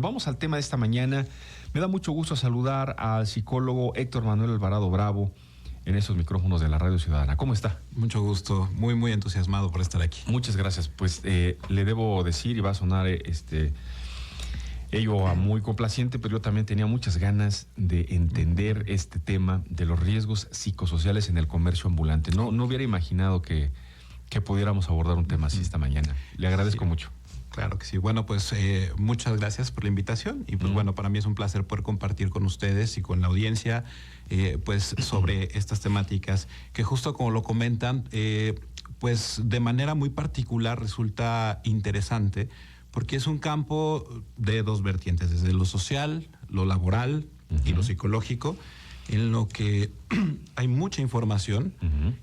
Vamos al tema de esta mañana. Me da mucho gusto saludar al psicólogo Héctor Manuel Alvarado Bravo en estos micrófonos de la Radio Ciudadana. ¿Cómo está? Mucho gusto, muy entusiasmado por estar aquí. Muchas gracias. Pues le debo decir, y va a sonar ello muy complaciente, pero yo también tenía muchas ganas de entender este tema de los riesgos psicosociales en el comercio ambulante. No hubiera imaginado que pudiéramos abordar un tema así esta mañana. Le agradezco mucho. Claro que sí. Bueno, pues muchas gracias por la invitación y pues bueno, para mí es un placer poder compartir con ustedes y con la audiencia pues sobre estas temáticas que justo como lo comentan, pues de manera muy particular resulta interesante porque es un campo de dos vertientes, desde lo social, lo laboral y lo psicológico, en lo que hay mucha información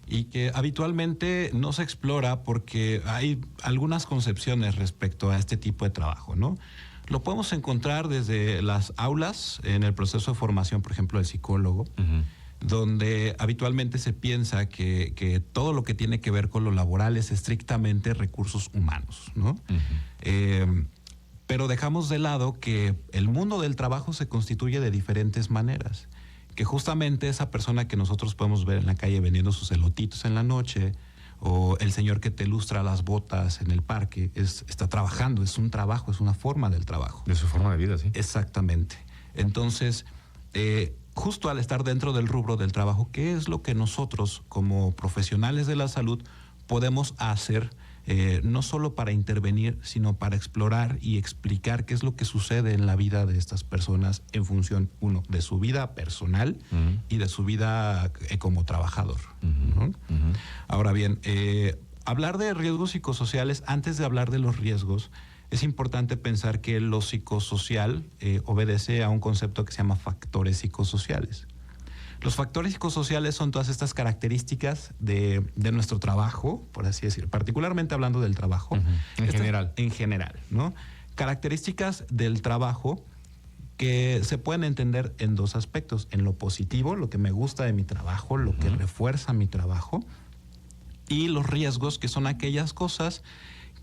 y que habitualmente no se explora porque hay algunas concepciones respecto a este tipo de trabajo, ¿no? Lo podemos encontrar desde las aulas, en el proceso de formación, por ejemplo, del psicólogo, donde habitualmente se piensa que todo lo que tiene que ver con lo laboral es estrictamente recursos humanos, ¿no? Pero dejamos de lado que el mundo del trabajo se constituye de diferentes maneras, que justamente esa persona que nosotros podemos ver en la calle vendiendo sus elotitos en la noche, o el señor que te lustra las botas en el parque, está trabajando, es un trabajo, es una forma del trabajo. De su forma de vida, sí. Exactamente. Entonces, justo al estar dentro del rubro del trabajo, ¿qué es lo que nosotros como profesionales de la salud podemos hacer? No solo para intervenir, sino para explorar y explicar qué es lo que sucede en la vida de estas personas en función, uno, de su vida personal y de su vida como trabajador. ¿No? Ahora bien, hablar de riesgos psicosociales, antes de hablar de los riesgos, es importante pensar que lo psicosocial obedece a un concepto que se llama factores psicosociales. Los factores psicosociales son todas estas características de nuestro trabajo, por así decir, particularmente hablando del trabajo. En general, ¿no? Características del trabajo que se pueden entender en dos aspectos. En lo positivo, lo que me gusta de mi trabajo, lo que refuerza mi trabajo, y los riesgos, que son aquellas cosas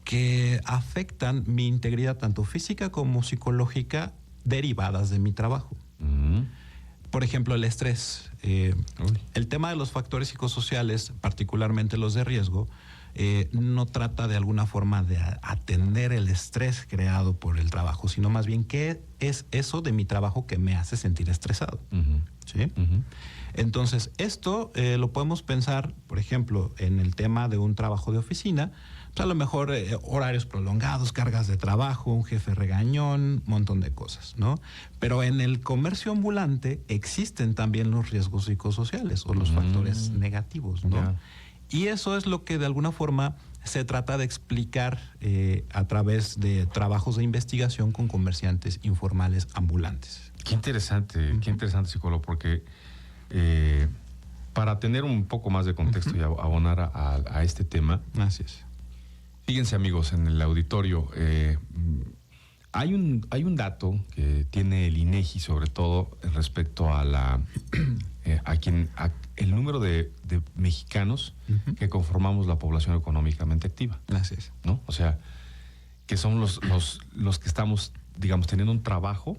que afectan mi integridad tanto física como psicológica derivadas de mi trabajo. Por ejemplo, el estrés. El tema de los factores psicosociales, particularmente los de riesgo, no trata de alguna forma de atender el estrés creado por el trabajo, sino más bien qué es eso de mi trabajo que me hace sentir estresado. ¿Sí? Entonces, esto lo podemos pensar, por ejemplo, en el tema de un trabajo de oficina. Pues a lo mejor horarios prolongados, cargas de trabajo, un jefe regañón, un montón de cosas, ¿no? Pero en el comercio ambulante existen también los riesgos psicosociales o los factores negativos, ¿no? Y eso es lo que de alguna forma se trata de explicar a través de trabajos de investigación con comerciantes informales ambulantes. Qué interesante, psicólogo, porque para tener un poco más de contexto y abonar a este tema. Así es. Fíjense, amigos, en el auditorio, hay un dato que tiene el INEGI, sobre todo respecto a el número de mexicanos que conformamos la población económicamente activa. Así es. ¿No? O sea, que son los que estamos, digamos, teniendo un trabajo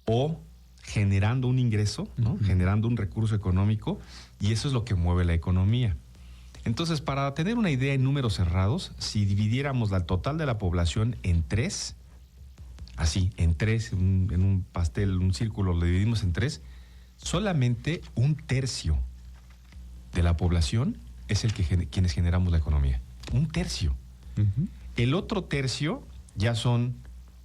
o generando un ingreso, ¿no? Generando un recurso económico, y eso es lo que mueve la economía. Entonces, para tener una idea en números cerrados, si dividiéramos el total de la población en tres, así, en un pastel, un círculo, lo dividimos en tres, solamente un tercio de la población es quienes generamos la economía. Un tercio. El otro tercio ya son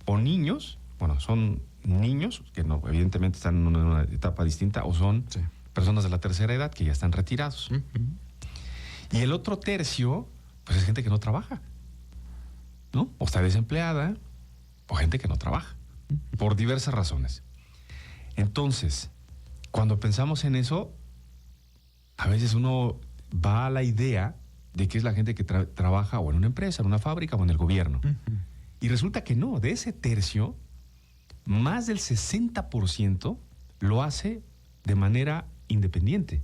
o niños, son niños, que no, evidentemente están en una etapa distinta, o son personas de la tercera edad que ya están retirados. Y el otro tercio, pues es gente que no trabaja, ¿no? O está desempleada, o gente que no trabaja, por diversas razones. Entonces, cuando pensamos en eso, a veces uno va a la idea de que es la gente que trabaja o en una empresa, en una fábrica o en el gobierno. Y resulta que no, de ese tercio, más del 60% lo hace de manera independiente.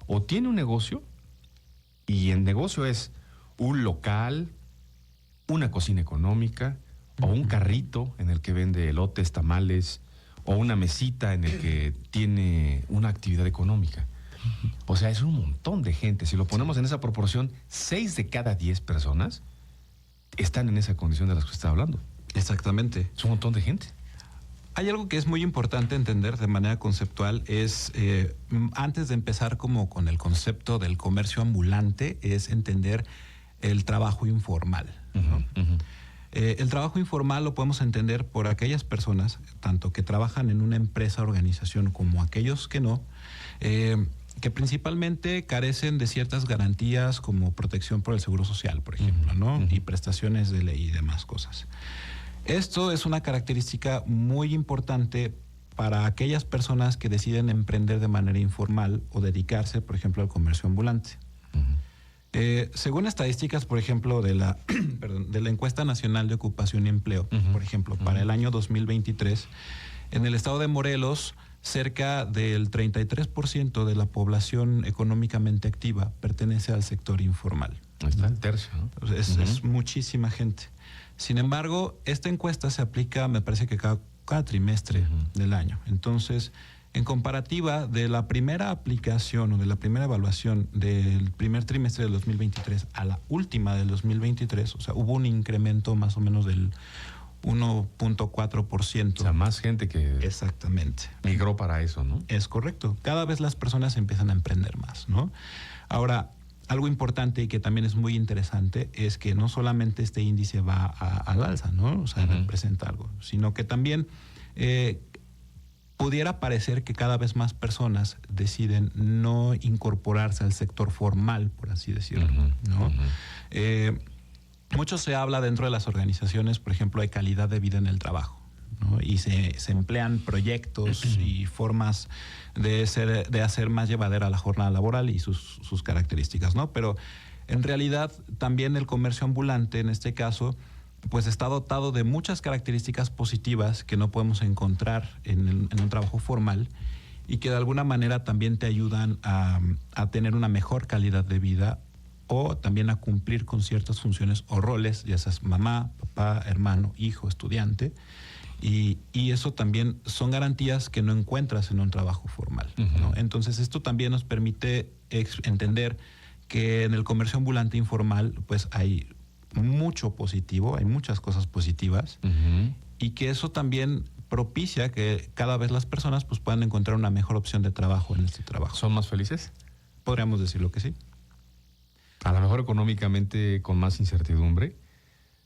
O tiene un negocio, y el negocio es un local, una cocina económica, o un carrito en el que vende elotes, tamales, o una mesita en el que tiene una actividad económica. O sea, es un montón de gente. Si lo ponemos en esa proporción, 6 de cada 10 personas están en esa condición de las que usted está hablando. Exactamente. Es un montón de gente. Hay algo que es muy importante entender de manera conceptual, es antes de empezar como con el concepto del comercio ambulante, es entender el trabajo informal, ¿no? El trabajo informal lo podemos entender por aquellas personas, tanto que trabajan en una empresa, organización, como aquellos que no, que principalmente carecen de ciertas garantías como protección por el seguro social, por ejemplo, ¿no? Y prestaciones de ley y demás cosas. Esto es una característica muy importante para aquellas personas que deciden emprender de manera informal o dedicarse, por ejemplo, al comercio ambulante. Según estadísticas, por ejemplo, de la Encuesta Nacional de Ocupación y Empleo, por ejemplo, para el año 2023, en el estado de Morelos, cerca del 33% de la población económicamente activa pertenece al sector informal. Ahí está, el tercio, ¿no? Es muchísima gente. Sin embargo, esta encuesta se aplica, me parece que cada trimestre del año. Entonces, en comparativa de la primera aplicación o de la primera evaluación del primer trimestre del 2023 a la última del 2023, o sea, hubo un incremento más o menos del 1.4%. O sea, más gente que exactamente migró para eso, ¿no? Es correcto. Cada vez las personas empiezan a emprender más, ¿no? Ahora, algo importante y que también es muy interesante es que no solamente este índice va al alza, ¿no? O sea, representa algo, sino que también pudiera parecer que cada vez más personas deciden no incorporarse al sector formal, por así decirlo, ¿no? Mucho se habla dentro de las organizaciones, por ejemplo, de calidad de vida en el trabajo, ¿no? Y se emplean proyectos y formas de hacer más llevadera la jornada laboral y sus características, ¿no? Pero en realidad también el comercio ambulante, en este caso, pues está dotado de muchas características positivas que no podemos encontrar en un trabajo formal y que de alguna manera también te ayudan a tener una mejor calidad de vida o también a cumplir con ciertas funciones o roles, ya seas mamá, papá, hermano, hijo, estudiante. Y eso también son garantías que no encuentras en un trabajo formal, ¿no? Entonces esto también nos permite entender que en el comercio ambulante informal pues hay mucho positivo, hay muchas cosas positivas y que eso también propicia que cada vez las personas pues puedan encontrar una mejor opción de trabajo en este trabajo. ¿Son más felices? Podríamos decirlo que sí. A lo mejor económicamente con más incertidumbre,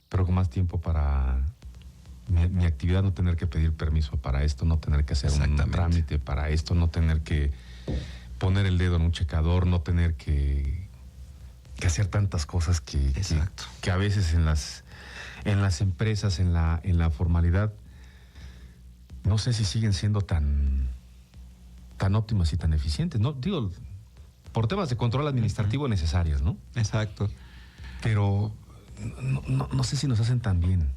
pero con más tiempo para mi actividad, no tener que pedir permiso para esto, no tener que hacer un trámite para esto, no tener que poner el dedo en un checador, no tener que hacer tantas cosas que a veces en las empresas, en la formalidad, no sé si siguen siendo tan óptimas y tan eficientes, ¿no? Digo, por temas de control administrativo necesarias, ¿no? Exacto. Pero no sé si nos hacen tan bien.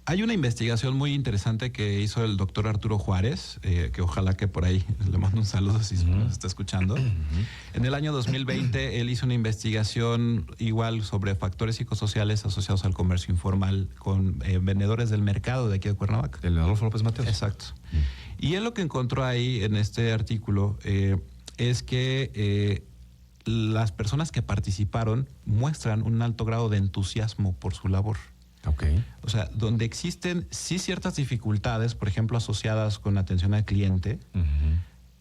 Hay una investigación muy interesante que hizo el doctor Arturo Juárez, que ojalá que por ahí le mando un saludo si nos está escuchando. En el año 2020 él hizo una investigación igual sobre factores psicosociales asociados al comercio informal con vendedores del mercado de aquí de Cuernavaca. El Adolfo López Mateos. Exacto. Y él lo que encontró ahí en este artículo es que las personas que participaron muestran un alto grado de entusiasmo por su labor. Okay. O sea, donde existen sí ciertas dificultades, por ejemplo, asociadas con atención al cliente,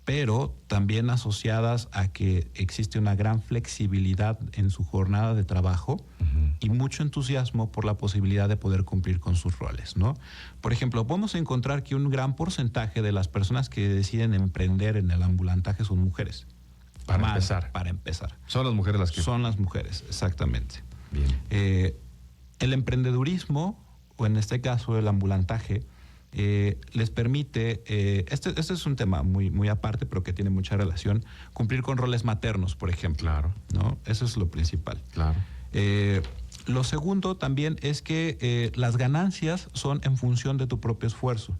pero también asociadas a que existe una gran flexibilidad en su jornada de trabajo y mucho entusiasmo por la posibilidad de poder cumplir con sus roles, ¿no? Por ejemplo, podemos encontrar que un gran porcentaje de las personas que deciden emprender en el ambulantaje son mujeres. Para empezar. Son las mujeres las que... Son las mujeres, exactamente. Bien. El emprendedurismo, o en este caso el ambulantaje, les permite, este es un tema muy aparte, pero que tiene mucha relación, cumplir con roles maternos, por ejemplo. Claro. ¿No? Eso es lo principal. Claro. Lo segundo también es que las ganancias son en función de tu propio esfuerzo,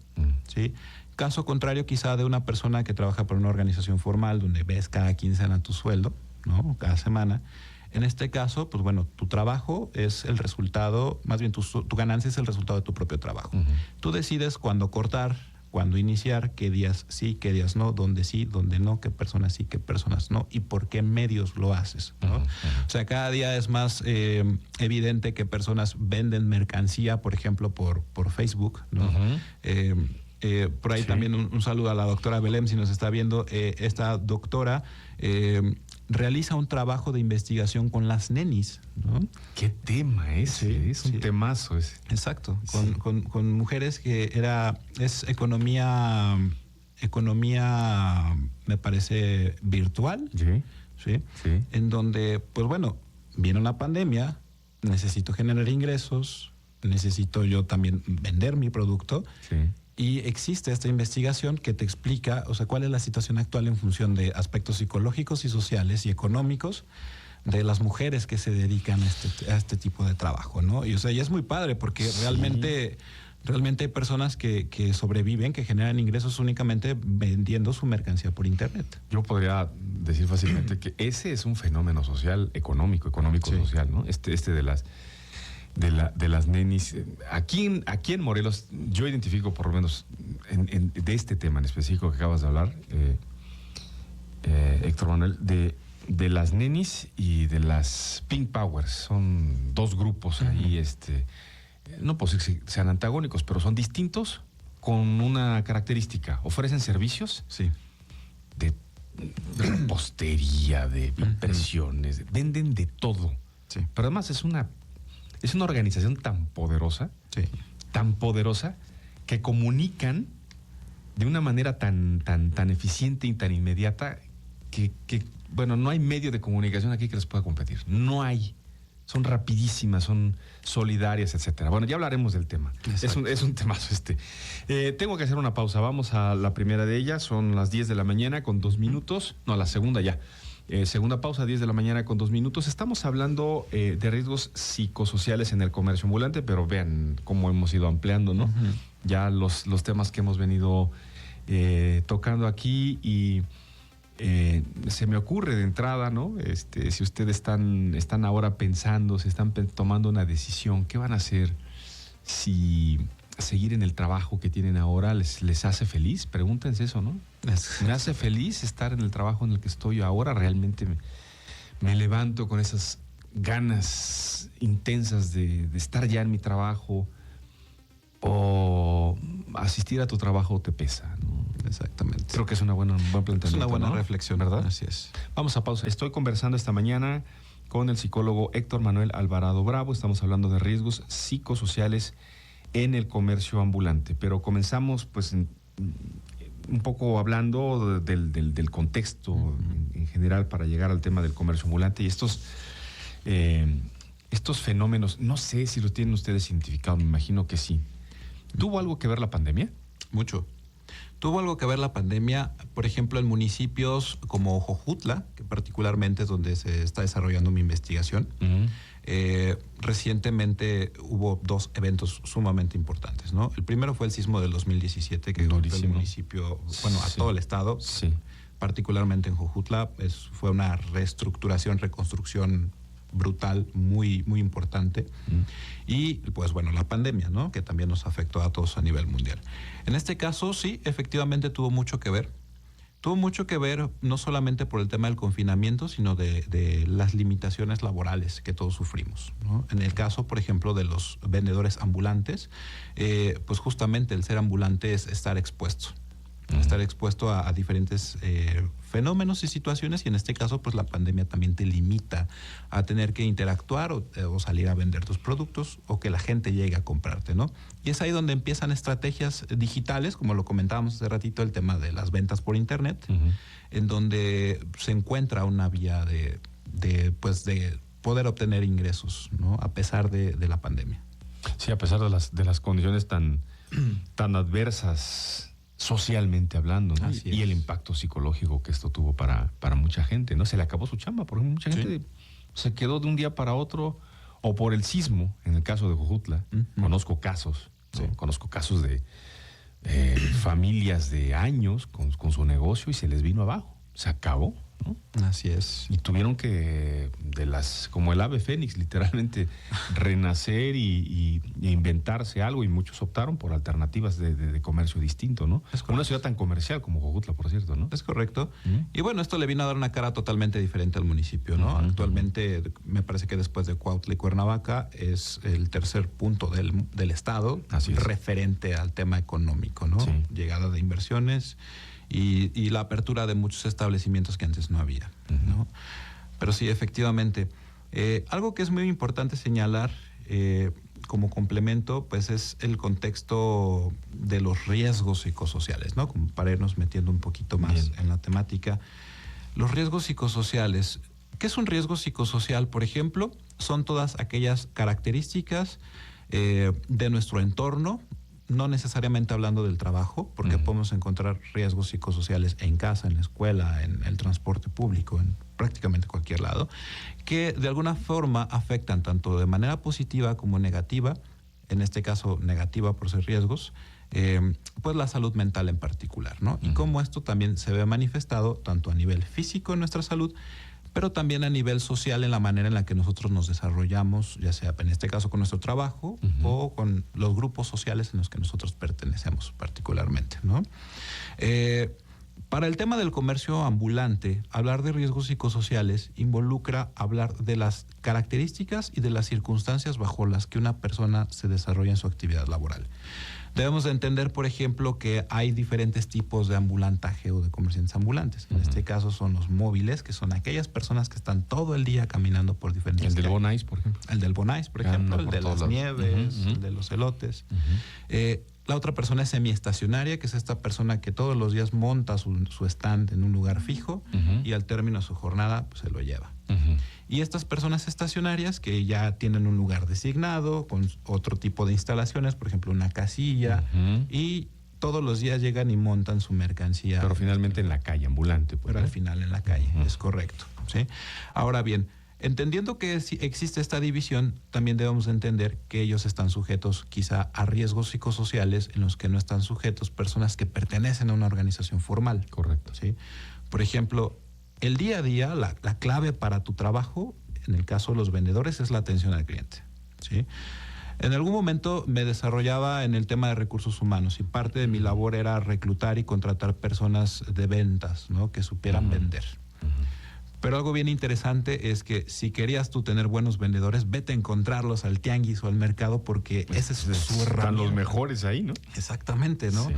¿sí? Caso contrario quizá de una persona que trabaja para una organización formal donde ves cada quincena tu sueldo, ¿no? Cada semana. En este caso, pues bueno, tu trabajo es el resultado, más bien tu ganancia es el resultado de tu propio trabajo. Tú decides cuándo cortar, cuándo iniciar, qué días sí, qué días no, dónde sí, dónde no, qué personas sí, qué personas no y por qué medios lo haces, ¿no? O sea, cada día es más evidente que personas venden mercancía, por ejemplo, por Facebook, ¿no? Por ahí también un saludo a la doctora Belém, si nos está viendo. Esta doctora realiza un trabajo de investigación con las nenis, ¿no? ¿Qué tema ese? Es un temazo ese. Exacto, con mujeres que es economía, me parece, virtual, ¿sí? En donde, pues bueno, viene una pandemia, necesito generar ingresos, necesito yo también vender mi producto. Y existe esta investigación que te explica, o sea, cuál es la situación actual en función de aspectos psicológicos y sociales y económicos de las mujeres que se dedican a este tipo de trabajo, ¿no? Y o sea, y es muy padre porque realmente hay personas que sobreviven, que generan ingresos únicamente vendiendo su mercancía por internet. Yo podría decir fácilmente que ese es un fenómeno social, económico social, ¿no? Este de las nenis. Aquí en Morelos, yo identifico por lo menos de este tema en específico que acabas de hablar, Héctor Manuel, de las nenis y de las Pink Powers. Son dos grupos ahí, no puedo decir que sean antagónicos, pero son distintos con una característica. Ofrecen servicios de repostería, de impresiones, venden de todo. Pero además es una organización tan poderosa, que comunican de una manera tan eficiente y tan inmediata que, bueno, no hay medio de comunicación aquí que les pueda competir. No hay. Son rapidísimas, son solidarias, etcétera. Bueno, ya hablaremos del tema. Es un temazo este. Tengo que hacer una pausa. Vamos a la primera de ellas. Son las 10 de la mañana con 2 minutos. No, la segunda ya. Segunda pausa, 10 de la mañana con 2 minutos. Estamos hablando de riesgos psicosociales en el comercio ambulante, pero vean cómo hemos ido ampliando, ¿no? Ya los temas que hemos venido tocando aquí y se me ocurre de entrada, ¿no? Si ustedes están ahora pensando, se están tomando una decisión, ¿qué van a hacer si seguir en el trabajo que tienen ahora les hace feliz? Pregúntense eso, ¿no? ¿Me hace feliz estar en el trabajo en el que estoy ahora? ¿Realmente me levanto con esas ganas intensas de estar ya en mi trabajo? ¿O asistir a tu trabajo te pesa, ¿no? Exactamente. Creo que es un buen planteamiento. Es una buena ¿no? reflexión, ¿verdad? Así es. Vamos a pausa. Estoy conversando esta mañana con el psicólogo Héctor Manuel Alvarado Bravo. Estamos hablando de riesgos psicosociales en el comercio ambulante. Pero comenzamos, pues, un poco hablando del contexto en general para llegar al tema del comercio ambulante y estos fenómenos. No sé si los tienen ustedes identificados, me imagino que sí. ¿Tuvo algo que ver la pandemia? Mucho. Tuvo algo que ver la pandemia, por ejemplo, en municipios como Jojutla, que particularmente es donde se está desarrollando mi investigación. Recientemente hubo 2 eventos sumamente importantes, ¿no? El primero fue el sismo del 2017, que golpeó el municipio, a todo el estado. Particularmente en Jojutla, fue una reconstrucción brutal, muy, muy importante. Y pues bueno, la pandemia, ¿no? Que también nos afectó a todos a nivel mundial. En este caso, sí, efectivamente tuvo mucho que ver. Tuvo mucho que ver no solamente por el tema del confinamiento, sino de las limitaciones laborales que todos sufrimos, ¿no? En el caso, por ejemplo, de los vendedores ambulantes, pues justamente el ser ambulante es estar expuesto. Estar expuesto a diferentes fenómenos y situaciones, y en este caso pues la pandemia también te limita a tener que interactuar o salir a vender tus productos o que la gente llegue a comprarte, ¿no? Y es ahí donde empiezan estrategias digitales, como lo comentábamos hace ratito, el tema de las ventas por internet, en donde se encuentra una vía de poder obtener ingresos, ¿no? A pesar de la pandemia. Sí, a pesar de las condiciones tan adversas socialmente hablando, ¿no? Y el impacto psicológico que esto tuvo para mucha gente, ¿no? Se le acabó su chamba, por ejemplo, mucha gente se quedó de un día para otro, o por el sismo, en el caso de Jojutla. Conozco casos, ¿no? Conozco casos de familias de años con su negocio y se les vino abajo, se acabó, ¿no? Así es. Y tuvieron que, como el ave fénix, literalmente renacer y inventarse algo, y muchos optaron por alternativas de comercio distinto, ¿no? Una ciudad tan comercial como Jojutla, por cierto, ¿no? Es correcto. Y bueno, esto le vino a dar una cara totalmente diferente al municipio, ¿no? Actualmente, me parece que después de Cuautla y Cuernavaca, es el tercer punto del estado referente al tema económico, ¿no? Sí. Llegada de inversiones y la apertura de muchos establecimientos que antes no había, ¿no? Pero sí, efectivamente. Algo que es muy importante señalar como complemento, pues es el contexto de los riesgos psicosociales, ¿no? Como para irnos metiendo un poquito más en la temática. Los riesgos psicosociales. ¿Qué es un riesgo psicosocial? Por ejemplo, son todas aquellas características de nuestro entorno, no necesariamente hablando del trabajo, porque podemos encontrar riesgos psicosociales en casa, en la escuela, en el transporte público, en prácticamente cualquier lado, que de alguna forma afectan tanto de manera positiva como negativa, en este caso negativa por ser riesgos, pues la salud mental en particular, ¿no? Y cómo esto también se ve manifestado tanto a nivel físico en nuestra salud, pero también a nivel social en la manera en la que nosotros nos desarrollamos, ya sea en este caso con nuestro trabajo o con los grupos sociales en los que nosotros pertenecemos particularmente, ¿no? Para el tema del comercio ambulante, hablar de riesgos psicosociales involucra hablar de las características y de las circunstancias bajo las que una persona se desarrolla en su actividad laboral. Debemos de entender, por ejemplo, que hay diferentes tipos de ambulantaje o de comerciantes ambulantes. En este caso son los móviles, que son aquellas personas que están todo el día caminando por diferentes calles. El del Bonais, Bonais, por ejemplo. El del Bonais, por ejemplo, el de las nieves, el de los elotes. La otra persona es semiestacionaria, que es esta persona que todos los días monta su stand en un lugar fijo y al término de su jornada pues, se lo lleva. Y estas personas estacionarias que ya tienen un lugar designado, con otro tipo de instalaciones, por ejemplo, una casilla, y todos los días llegan y montan su mercancía. Pero finalmente en la calle, ambulante. Pues, pero al final en la calle, es correcto, ¿sí? Ahora bien, entendiendo que existe esta división, también debemos entender que ellos están sujetos quizá a riesgos psicosociales en los que no están sujetos personas que pertenecen a una organización formal. Correcto. ¿Sí? Por ejemplo, el día a día, la clave para tu trabajo, en el caso de los vendedores, es la atención al cliente, ¿sí? En algún momento me desarrollaba en el tema de recursos humanos y parte de mi labor era reclutar y contratar personas de ventas, ¿no? Que supieran vender. Pero algo bien interesante es que si querías tú tener buenos vendedores, vete a encontrarlos al tianguis o al mercado porque pues ese es su herramienta. Están los mejores ahí, ¿no? Exactamente, ¿no? Sí.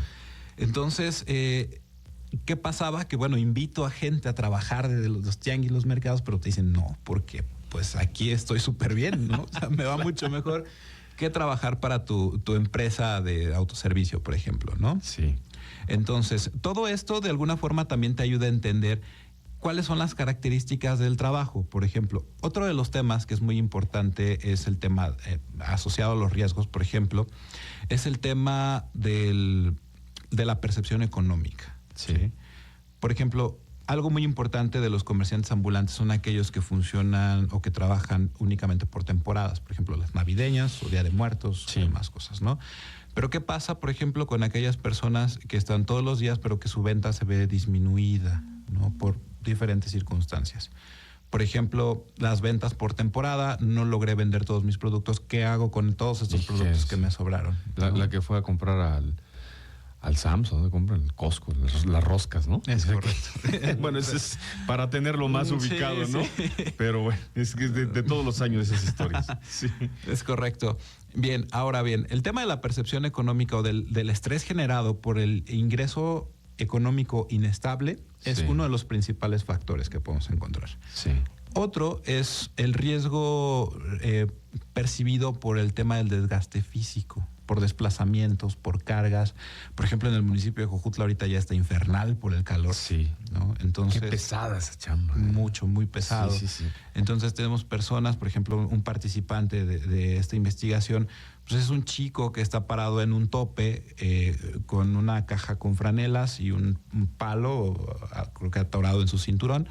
Entonces, ¿qué pasaba? Que bueno, invito a gente a trabajar desde los tianguis, los mercados, pero te dicen no, porque pues aquí estoy súper bien, ¿no? O sea, me va mucho mejor que trabajar para tu empresa de autoservicio, por ejemplo, ¿no? Sí. Entonces, todo esto de alguna forma también te ayuda a entender cuáles son las características del trabajo. Por ejemplo, otro de los temas que es muy importante es el tema asociado a los riesgos, por ejemplo, es el tema de la percepción económica. Sí. Por ejemplo, algo muy importante de los comerciantes ambulantes son aquellos que funcionan o que trabajan únicamente por temporadas, por ejemplo, las navideñas o Día de Muertos y demás cosas, ¿no? Pero ¿qué pasa, por ejemplo, con aquellas personas que están todos los días pero que su venta se ve disminuida, ¿no? Por diferentes circunstancias. Por ejemplo, las ventas por temporada, no logré vender todos mis productos. ¿Qué hago con todos estos productos que me sobraron? La que fue a comprar al Sam's, ¿no? Compran el Costco, las roscas, ¿no? Es correcto. Bueno, eso es para tenerlo más ubicado, ¿no? Sí. Pero bueno, es que es de todos los años esas historias. Sí. Es correcto. Bien, ahora bien, el tema de la percepción económica o del estrés generado por el ingreso económico inestable es uno de los principales factores que podemos encontrar. Sí. Otro es el riesgo percibido por el tema del desgaste físico, por desplazamientos, por cargas. Por ejemplo, en el municipio de Jojutla ahorita ya está infernal por el calor. Sí. ¿No? Entonces, qué pesada esa chamba. Mucho, muy pesado. Sí. Entonces tenemos personas, por ejemplo, un participante de esta investigación, pues es un chico que está parado en un tope con una caja con franelas y un palo, creo que atorado en su cinturón,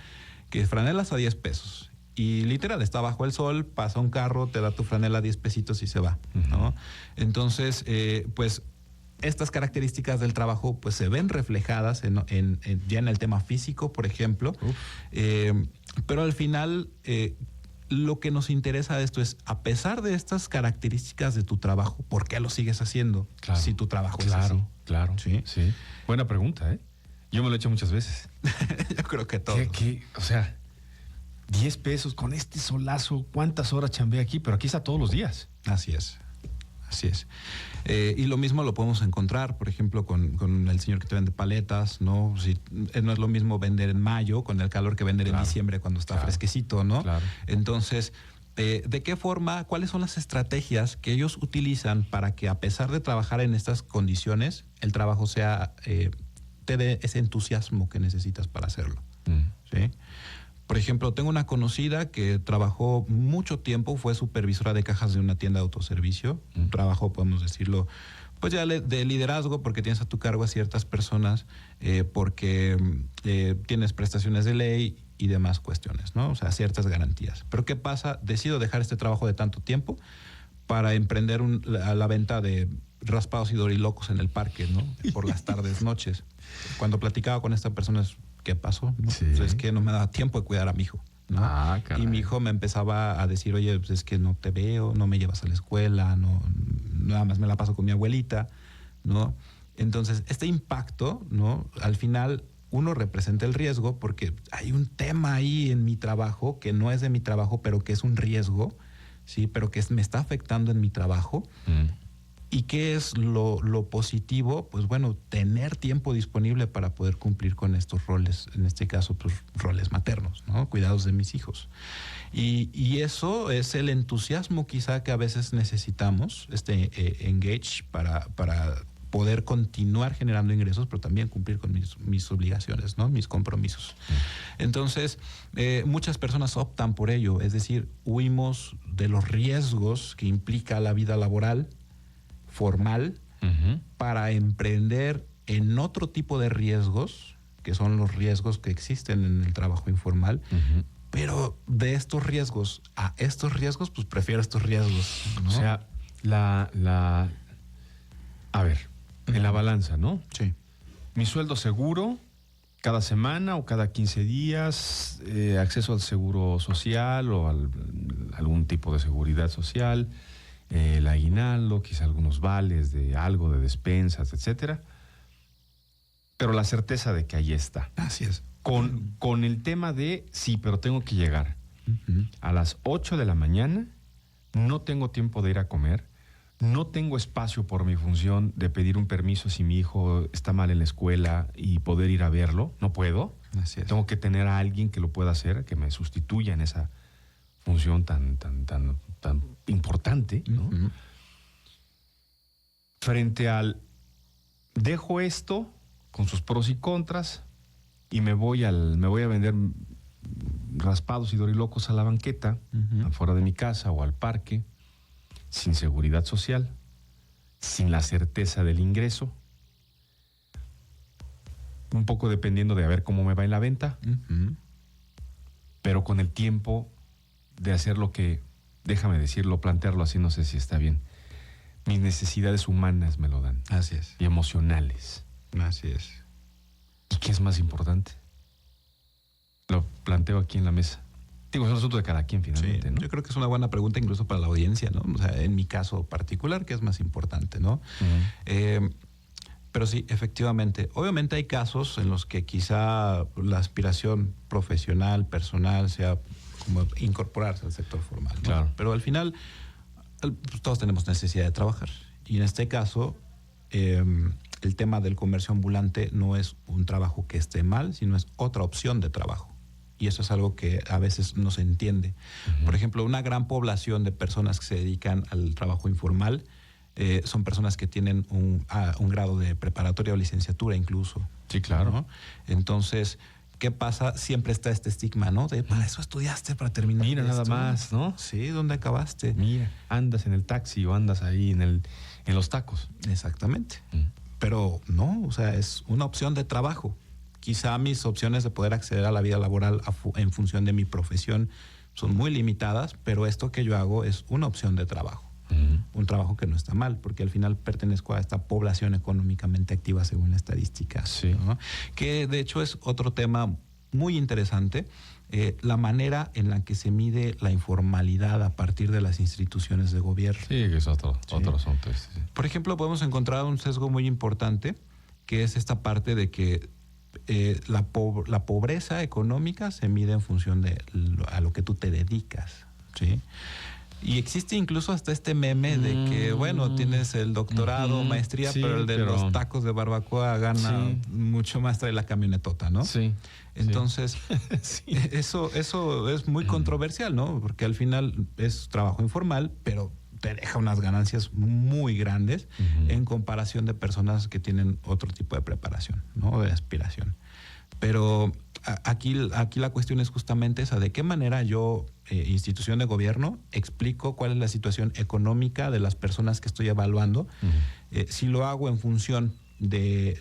que franelas a 10 pesos. Y literal, está bajo el sol, pasa un carro, te da tu franela a 10 pesitos y se va, ¿no? Entonces, pues estas características del trabajo pues se ven reflejadas ya en el tema físico, por ejemplo. Pero al final lo que nos interesa de esto es, a pesar de estas características de tu trabajo, ¿por qué lo sigues haciendo si tu trabajo es así? Claro, sí. Buena pregunta, ¿eh? Yo me lo he hecho muchas veces. Yo creo que todos. O sea, 10 pesos con este solazo, ¿cuántas horas chambeé aquí? Pero aquí está todos los días. Así es. Y lo mismo lo podemos encontrar, por ejemplo, con el señor que te vende paletas, ¿no? No es lo mismo vender en mayo con el calor que vender en diciembre cuando está fresquecito, ¿no? Claro. Entonces, ¿de qué forma, cuáles son las estrategias que ellos utilizan para que, a pesar de trabajar en estas condiciones, el trabajo te dé ese entusiasmo que necesitas para hacerlo? ¿Sí? Por ejemplo, tengo una conocida que trabajó mucho tiempo, fue supervisora de cajas de una tienda de autoservicio. Trabajo, podemos decirlo, pues ya de liderazgo, porque tienes a tu cargo a ciertas personas, porque tienes prestaciones de ley y demás cuestiones, ¿no? O sea, ciertas garantías. Pero ¿qué pasa? Decido dejar este trabajo de tanto tiempo para emprender la venta de raspados y dorilocos en el parque, ¿no? Por las tardes, noches. Cuando platicaba con esta persona, ¿qué pasó? ¿No? Sí. Pues es que no me daba tiempo de cuidar a mi hijo, ¿no? Caray. Y mi hijo me empezaba a decir, oye, pues es que no te veo, no me llevas a la escuela, no, nada más me la paso con mi abuelita, ¿no? Entonces, este impacto, ¿no? Al final, uno representa el riesgo porque hay un tema ahí en mi trabajo que no es de mi trabajo, pero que es un riesgo, ¿sí? Pero que me está afectando en mi trabajo. ¿Y qué es lo positivo? Pues bueno, tener tiempo disponible para poder cumplir con estos roles, en este caso, pues roles maternos, ¿no? Cuidados de mis hijos. Y eso es el entusiasmo quizá que a veces necesitamos, engage, para poder continuar generando ingresos, pero también cumplir con mis obligaciones, ¿no? Mis compromisos. Entonces, muchas personas optan por ello, es decir, huimos de los riesgos que implica la vida laboral formal para emprender en otro tipo de riesgos, que son los riesgos que existen en el trabajo informal, pero de estos riesgos a estos riesgos, pues prefiero estos riesgos, ¿no? O sea, a ver, en la balanza, ¿no? Sí. Mi sueldo seguro cada semana o cada 15 días, acceso al seguro social o algún tipo de seguridad social, el aguinaldo, quizá algunos vales de algo de despensas, etcétera. Pero la certeza de que ahí está. Así es. Con el tema de, sí, pero tengo que llegar a las 8 de la mañana, no tengo tiempo de ir a comer, no tengo espacio por mi función de pedir un permiso si mi hijo está mal en la escuela y poder ir a verlo, no puedo. Así es. Tengo que tener a alguien que lo pueda hacer, que me sustituya en esa función tan importante, ¿no? Frente al dejo esto con sus pros y contras y me voy a vender raspados y dorilocos a la banqueta, afuera de mi casa o al parque, sin seguridad social, sin la certeza del ingreso, un poco dependiendo de a ver cómo me va en la venta, pero con el tiempo de hacer lo que, déjame decirlo, plantearlo así, no sé si está bien. Mis necesidades humanas me lo dan. Así es. Y emocionales. Así es. ¿Y qué es más importante? Lo planteo aquí en la mesa. Digo, es un asunto de cada quien finalmente, sí, ¿no? Yo creo que es una buena pregunta incluso para la audiencia, ¿no? O sea, en mi caso particular, ¿qué es más importante, no? Pero sí, efectivamente. Obviamente hay casos en los que quizá la aspiración profesional, personal, sea como incorporarse al sector formal, ¿no? Claro. Pero al final, pues, todos tenemos necesidad de trabajar. Y en este caso, el tema del comercio ambulante no es un trabajo que esté mal, sino es otra opción de trabajo. Y eso es algo que a veces no se entiende. Por ejemplo, una gran población de personas que se dedican al trabajo informal son personas que tienen un grado de preparatoria o licenciatura incluso. Sí, claro. ¿No? Entonces, ¿qué pasa? Siempre está este estigma, ¿no? De para eso estudiaste, para terminar. Mira, nada más, ¿no? Sí, ¿dónde acabaste? Mira, andas en el taxi o andas ahí en los tacos. Exactamente. Pero no, o sea, es una opción de trabajo. Quizá mis opciones de poder acceder a la vida laboral en función de mi profesión son muy limitadas, pero esto que yo hago es una opción de trabajo. Un trabajo que no está mal, porque al final pertenezco a esta población económicamente activa según la estadística. Sí. ¿no? Que de hecho es otro tema muy interesante, la manera en la que se mide la informalidad a partir de las instituciones de gobierno. Sí, que es otro asunto. Sí. Por ejemplo, podemos encontrar un sesgo muy importante, que es esta parte de que la pobreza económica se mide en función de a lo que tú te dedicas, ¿sí? Y existe incluso hasta este meme de que, bueno, tienes el doctorado, maestría, sí, pero el de los tacos de barbacoa gana mucho más, trae la camionetota, ¿no? Sí. Entonces, eso es muy controversial, ¿no? Porque al final es trabajo informal, pero te deja unas ganancias muy grandes en comparación de personas que tienen otro tipo de preparación, ¿no? De aspiración. Pero aquí la cuestión es justamente esa, de qué manera yo, institución de gobierno, explico cuál es la situación económica de las personas que estoy evaluando. Si lo hago en función de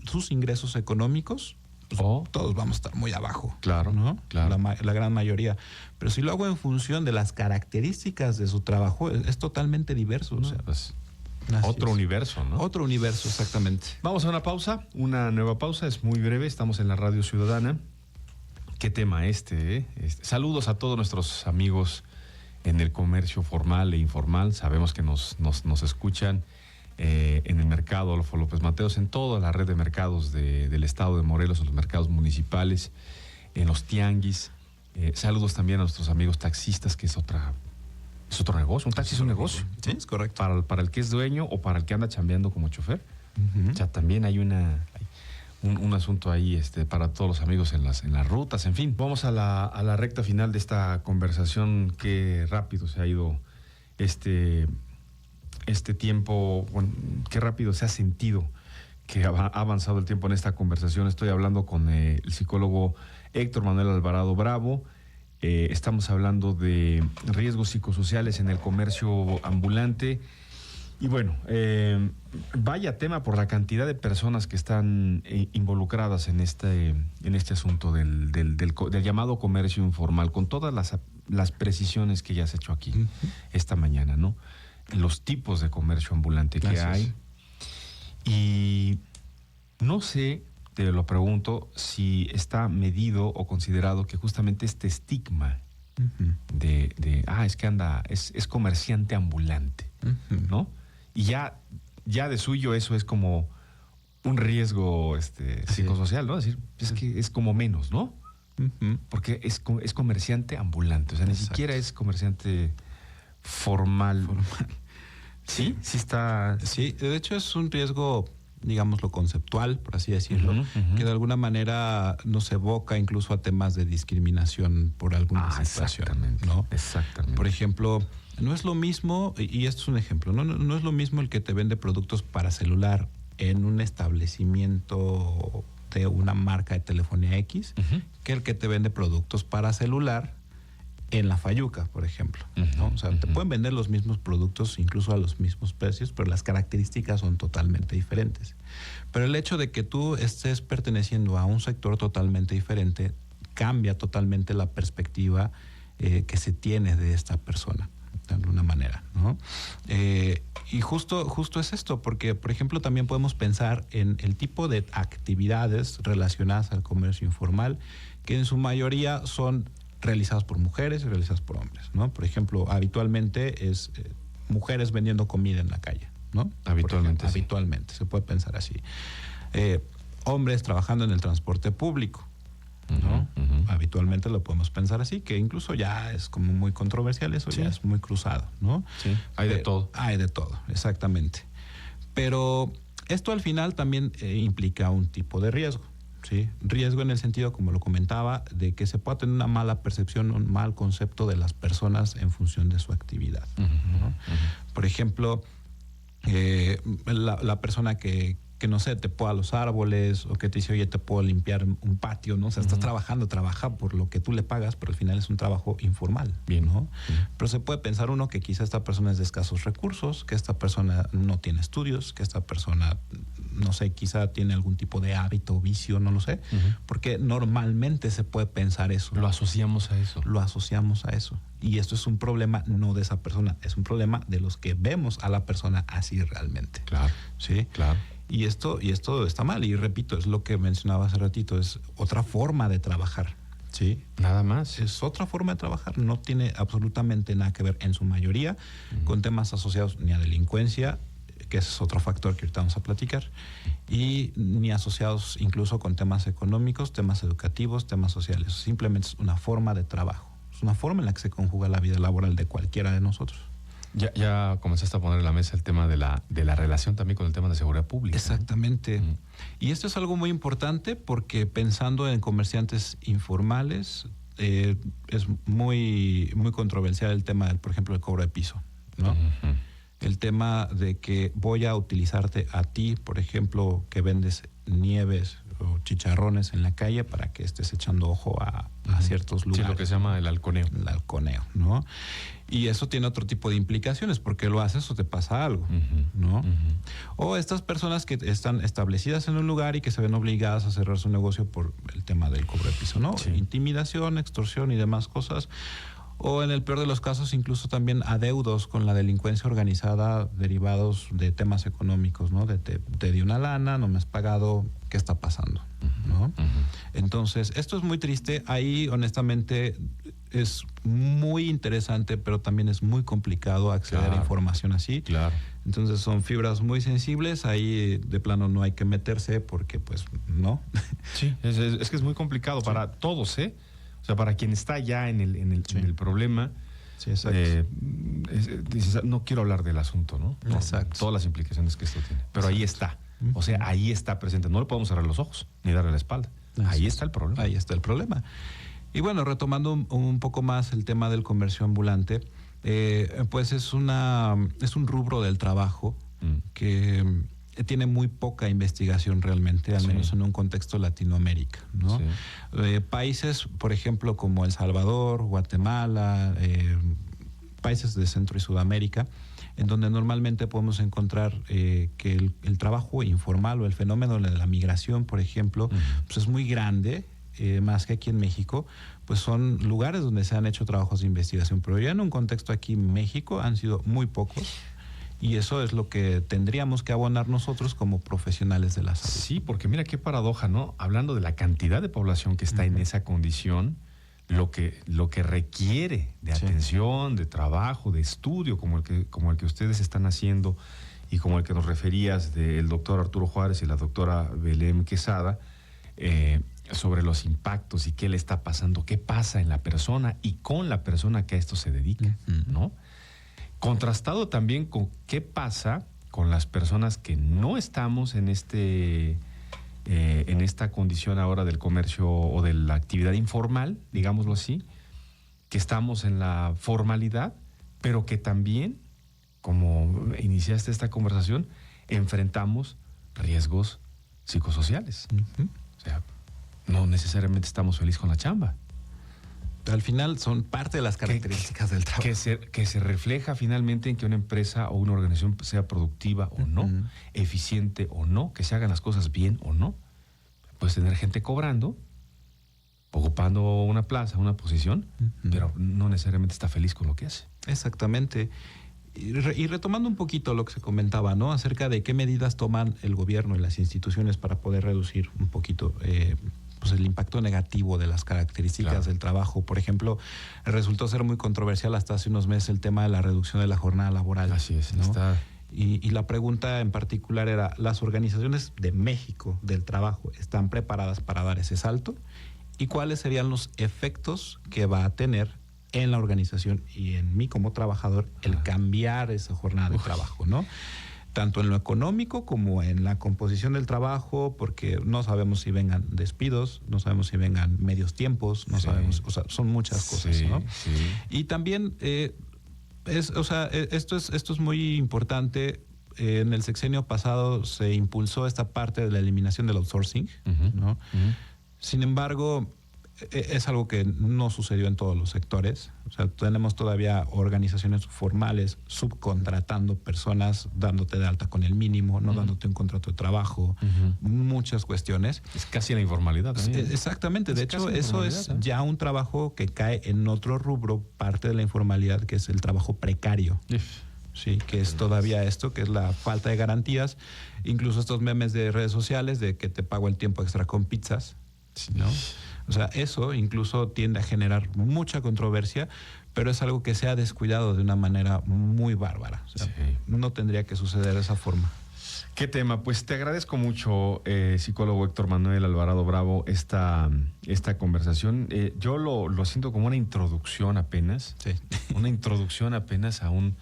sus ingresos económicos, pues todos vamos a estar muy abajo. Claro, ¿no? claro. La gran mayoría. Pero si lo hago en función de las características de su trabajo, es totalmente diverso. No, o sea, pues, otro universo, ¿no? Otro universo, exactamente. Vamos a una pausa, una nueva pausa, es muy breve, estamos en la Radio Ciudadana. ¿Qué tema Saludos a todos nuestros amigos en el comercio formal e informal. Sabemos que nos escuchan en el mercado Adolfo López Mateos, en toda la red de mercados del estado de Morelos, en los mercados municipales, en los tianguis. Saludos también a nuestros amigos taxistas, que es otro negocio. Un taxi es un negocio. Sí, es correcto. Para el que es dueño o para el que anda chambeando como chofer. O sea, también hay un asunto ahí para todos los amigos en las rutas, en fin. Vamos a la recta final de esta conversación. Qué rápido se ha ido este tiempo, bueno, qué rápido se ha sentido que ha avanzado el tiempo en esta conversación. Estoy hablando con el psicólogo Héctor Manuel Alvarado Bravo. Estamos hablando de riesgos psicosociales en el comercio ambulante. Y bueno, vaya tema por la cantidad de personas que están involucradas en este asunto del llamado comercio informal, con todas las precisiones que ya has hecho aquí esta mañana, ¿no? Los tipos de comercio ambulante que hay. Y no sé, te lo pregunto, si está medido o considerado que justamente este estigma es comerciante ambulante, ¿no? Y ya de suyo eso es como un riesgo psicosocial, ¿no? Es decir, es que es como menos, ¿no? Porque es comerciante ambulante, o sea, ni siquiera es comerciante formal. Sí, sí está. Sí, de hecho es un riesgo, digámoslo, conceptual, por así decirlo, que de alguna manera nos evoca incluso a temas de discriminación por alguna situación. Exactamente, ¿no? Exactamente. Por ejemplo, no es lo mismo, y esto es un ejemplo, no es lo mismo el que te vende productos para celular en un establecimiento de una marca de telefonía X, que el que te vende productos para celular en la Fayuca, por ejemplo, ¿no? O sea, te pueden vender los mismos productos, incluso a los mismos precios, pero las características son totalmente diferentes. Pero el hecho de que tú estés perteneciendo a un sector totalmente diferente cambia totalmente la perspectiva que se tiene de esta persona, de alguna manera, ¿no? Y justo es esto, porque, por ejemplo, también podemos pensar en el tipo de actividades relacionadas al comercio informal, que en su mayoría son realizadas por mujeres y realizadas por hombres, ¿no? Por ejemplo, habitualmente es mujeres vendiendo comida en la calle, ¿no? Habitualmente. Ejemplo, habitualmente, se puede pensar así. Hombres trabajando en el transporte público, ¿no? Habitualmente lo podemos pensar así, que incluso ya es como muy controversial, eso ya es muy cruzado, ¿no? Sí, hay de todo. Hay de todo, exactamente. Pero esto al final también implica un tipo de riesgo. ¿Sí? Riesgo en el sentido, como lo comentaba, de que se pueda tener una mala percepción, un mal concepto de las personas en función de su actividad, ¿no? Por ejemplo, la persona que que no sé, te poda los árboles o que te dice, oye, te puedo limpiar un patio, ¿no? O sea, estás trabajando, trabaja por lo que tú le pagas, pero al final es un trabajo informal, Bien. ¿no? Pero se puede pensar uno que quizá esta persona es de escasos recursos, que esta persona no tiene estudios, que esta persona, no sé, quizá tiene algún tipo de hábito o vicio, no lo sé, porque normalmente se puede pensar eso. Lo asociamos a eso. Lo asociamos a eso. Y esto es un problema no de esa persona, es un problema de los que vemos a la persona así realmente. Claro. ¿Sí? Claro. Y esto está mal. Y repito, es lo que mencionaba hace ratito, es otra forma de trabajar. ¿Sí? Nada más. Es otra forma de trabajar. No tiene absolutamente nada que ver en su mayoría con temas asociados ni a delincuencia, que ese es otro factor que ahorita vamos a platicar, y ni asociados incluso con temas económicos, temas educativos, temas sociales. Simplemente es una forma de trabajo. Es una forma en la que se conjuga la vida laboral de cualquiera de nosotros. Ya comenzaste a poner en la mesa el tema de la relación también con el tema de seguridad pública. Exactamente. Y esto es algo muy importante porque pensando en comerciantes informales, es muy, muy controversial el tema, por ejemplo, del cobro de piso, ¿no? El tema de que voy a utilizarte a ti, por ejemplo, que vendes nieves o chicharrones en la calle para que estés echando ojo a ciertos lugares. Sí, lo que se llama el halconeo. El halconeo, ¿no? Y eso tiene otro tipo de implicaciones, porque lo haces o te pasa algo, ¿no? O estas personas que están establecidas en un lugar y que se ven obligadas a cerrar su negocio por el tema del cobro de piso, ¿no? Sí. Intimidación, extorsión y demás cosas. O en el peor de los casos, incluso también adeudos con la delincuencia organizada derivados de temas económicos, ¿no? Te di una lana, no me has pagado, ¿qué está pasando? ¿No? Entonces, esto es muy triste. Ahí, honestamente, es muy interesante, pero también es muy complicado acceder a información así. Claro. Entonces, son fibras muy sensibles. Ahí, de plano, no hay que meterse porque, pues, no. Sí, es que es muy complicado para todos, ¿eh? O sea, para quien está ya en el problema, Sí, exacto. Dices, no quiero hablar del asunto, ¿no? Exacto. Todas las implicaciones que esto tiene. Pero ahí está. O sea, ahí está presente. No le podemos cerrar los ojos ni darle la espalda. Ahí está el problema. Ahí está el problema. Y bueno, retomando un poco más el tema del comercio ambulante, pues es un rubro del trabajo que tiene muy poca investigación realmente, al menos en un contexto Latinoamérica, ¿no? Sí. Países, por ejemplo, como El Salvador, Guatemala, países de Centro y Sudamérica, en donde normalmente podemos encontrar que el trabajo informal o el fenómeno de la migración, por ejemplo, pues es muy grande, más que aquí en México, pues son lugares donde se han hecho trabajos de investigación, pero ya en un contexto aquí en México han sido muy pocos. Y eso es lo que tendríamos que abonar nosotros como profesionales de la salud. Sí, porque mira qué paradoja, ¿no? Hablando de la cantidad de población que está en esa condición, lo que requiere de atención, de trabajo, de estudio, como el que ustedes están haciendo y como el que nos referías del doctor Arturo Juárez y la doctora Belén Quesada, sobre los impactos y qué le está pasando, qué pasa en la persona y con la persona que a esto se dedica, ¿no? Contrastado también con qué pasa con las personas que no estamos en esta condición ahora del comercio o de la actividad informal, digámoslo así, que estamos en la formalidad, pero que también, como iniciaste esta conversación, enfrentamos riesgos psicosociales. O sea, no necesariamente estamos felices con la chamba. Al final son parte de las características del trabajo. Que se refleja finalmente en que una empresa o una organización sea productiva o no, eficiente o no, que se hagan las cosas bien o no. Puedes tener gente cobrando, ocupando una plaza, una posición, pero no necesariamente está feliz con lo que hace. Exactamente. Y retomando un poquito lo que se comentaba, ¿no? Acerca de qué medidas toman el gobierno y las instituciones para poder reducir un poquito pues el impacto negativo de las características del trabajo. Por ejemplo, resultó ser muy controversial hasta hace unos meses el tema de la reducción de la jornada laboral. Así es, ¿no? está. Y la pregunta en particular era, ¿las organizaciones de México del trabajo están preparadas para dar ese salto? ¿Y cuáles serían los efectos que va a tener en la organización y en mí como trabajador el cambiar esa jornada de trabajo, ¿no? Tanto en lo económico como en la composición del trabajo, porque no sabemos si vengan despidos, no sabemos si vengan medios tiempos, no sabemos, o sea, son muchas cosas, ¿no? Y también, esto es muy importante, en el sexenio pasado se impulsó esta parte de la eliminación del outsourcing, ¿no? Sin embargo, es algo que no sucedió en todos los sectores. O sea, tenemos todavía organizaciones formales subcontratando personas, dándote de alta con el mínimo, no dándote un contrato de trabajo, muchas cuestiones. Es casi la informalidad también. Exactamente. De hecho, eso es ¿eh? ya un trabajo que cae en otro rubro, parte de la informalidad, que es el trabajo precario. Sí, que es todavía esto, que es la falta de garantías. Incluso estos memes de redes sociales de que te pago el tiempo extra con pizzas, ¿no? O sea, eso incluso tiende a generar mucha controversia, pero es algo que se ha descuidado de una manera muy bárbara. O sea, no tendría que suceder de esa forma. ¿Qué tema? Pues te agradezco mucho, psicólogo Héctor Manuel Alvarado Bravo, esta conversación. Yo lo siento como una introducción apenas, una introducción apenas a un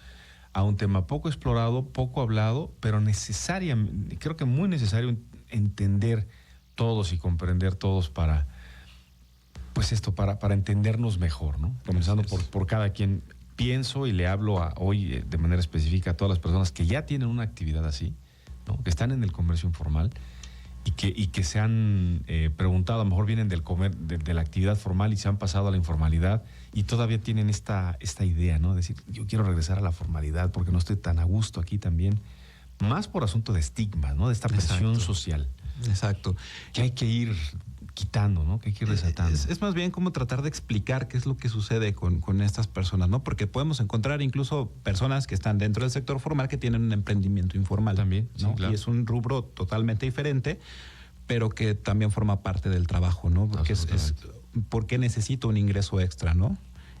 tema poco explorado, poco hablado, pero creo que muy necesario entender todos y comprender todos para entendernos mejor, ¿no? Comenzando por cada quien. Pienso y le hablo hoy de manera específica a todas las personas que ya tienen una actividad así, ¿no? Que están en el comercio informal y que se han preguntado, a lo mejor vienen de la actividad formal y se han pasado a la informalidad y todavía tienen esta idea, ¿no? De decir, yo quiero regresar a la formalidad porque no estoy tan a gusto aquí también. Más por asunto de estigma, ¿no? De esta presión social. Exacto. Que hay que ir quitando, ¿no? Que hay que ir desatando. Es más bien como tratar de explicar qué es lo que sucede con estas personas, ¿no? Porque podemos encontrar incluso personas que están dentro del sector formal que tienen un emprendimiento informal. También, ¿no? sí, claro. Y es un rubro totalmente diferente, pero que también forma parte del trabajo, ¿no? Porque es porque necesito un ingreso extra, ¿no?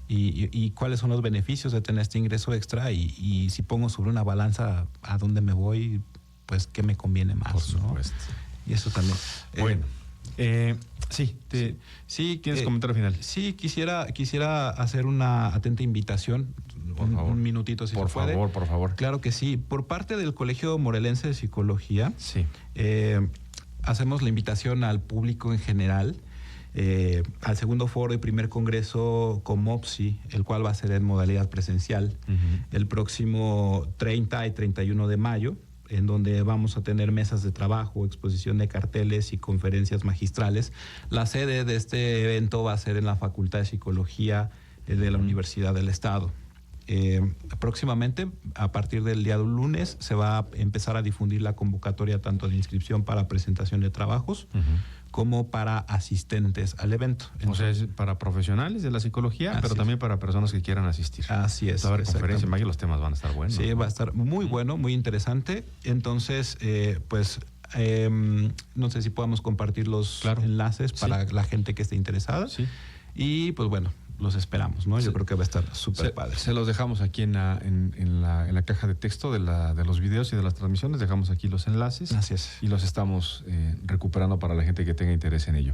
Y cuáles son los beneficios de tener este ingreso extra y si pongo sobre una balanza a dónde me voy, pues qué me conviene más. Por supuesto. ¿No? Y eso también. Bueno. ¿Tienes comentario final? Sí, quisiera hacer una atenta invitación, un minutito si se puede. Por favor. Claro que sí. Por parte del Colegio Morelense de Psicología, hacemos la invitación al público en general al segundo foro y primer congreso Comopsi, el cual va a ser en modalidad presencial el próximo 30 y 31 de mayo. En donde vamos a tener mesas de trabajo, exposición de carteles y conferencias magistrales. La sede de este evento va a ser en la Facultad de Psicología de la Universidad del Estado. Próximamente, a partir del día del lunes, se va a empezar a difundir la convocatoria tanto de inscripción para presentación de trabajos como para asistentes al evento. Entonces, o sea, es para profesionales de la psicología, pero también para personas que quieran asistir. Así es. Va a haber conferencia, imagino los temas van a estar buenos. Sí, va a estar muy bueno, muy interesante. Entonces, no sé si podamos compartir los enlaces para la gente que esté interesada. Sí. Y pues bueno, los esperamos, ¿no? Yo creo que va a estar súper padre. Se los dejamos aquí en la caja de texto de los videos y de las transmisiones. Dejamos aquí los enlaces. Así es. Y los estamos recuperando para la gente que tenga interés en ello.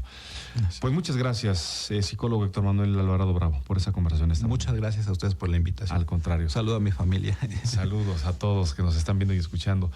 Pues muchas gracias, psicólogo Héctor Manuel Alvarado Bravo, por esa conversación. Muchas gracias a ustedes por la invitación. Al contrario. Saludo a mi familia. Saludos a todos que nos están viendo y escuchando.